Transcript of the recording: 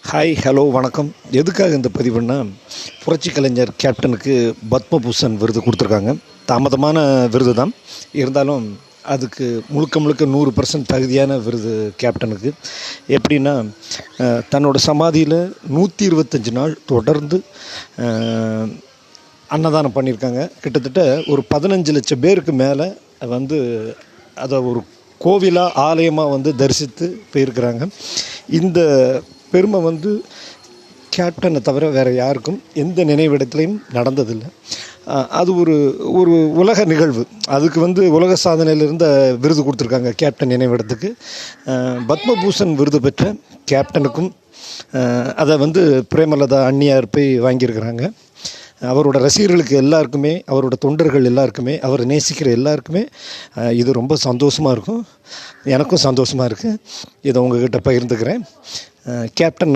Hi hello வணக்கம். எதுக்காக இந்த பதிவுன்னா, புரட்சி கலைஞர் கேப்டனுக்கு பத்மபூஷன் விருது கொடுத்துருக்காங்க. தாமதமான விருது தான், இருந்தாலும் அதுக்கு முழுக்க முழுக்க 100% தகுதியான விருது கேப்டனுக்கு. எப்படின்னா, தன்னோட சமாதியில் 125 நாள் தொடர்ந்து அன்னதானம் பண்ணியிருக்காங்க. கிட்டத்தட்ட ஒரு 15 லட்சம் பேருக்கு மேலே வந்து அதை ஒரு கோவிலாக ஆலயமாக வந்து தரிசித்து போயிருக்கிறாங்க. இந்த பெருமை வந்து கேப்டனை தவிர வேறு யாருக்கும் எந்த நினைவிடத்துலையும் நடந்ததில்லை. அது ஒரு ஒரு உலக நிகழ்வு. அதுக்கு வந்து உலக சாதனையில் இருந்த விருது கொடுத்துருக்காங்க கேப்டன் நினைவிடத்துக்கு. பத்மபூஷன் விருது பெற்ற கேப்டனுக்கும் அதை வந்து பிரேமலதா அண்ணியார் போய் வாங்கியிருக்கிறாங்க. அவரோட ரசிகர்களுக்கு எல்லாருக்குமே, அவரோட தொண்டர்கள் எல்லாருக்குமே, அவர் நேசிக்கிற எல்லாருக்குமே இது ரொம்ப சந்தோஷமாக இருக்கும். எனக்கும் சந்தோஷமாக இருக்குது. இதை உங்ககிட்ட பகிர்ந்துக்கிறேன். கேப்டன்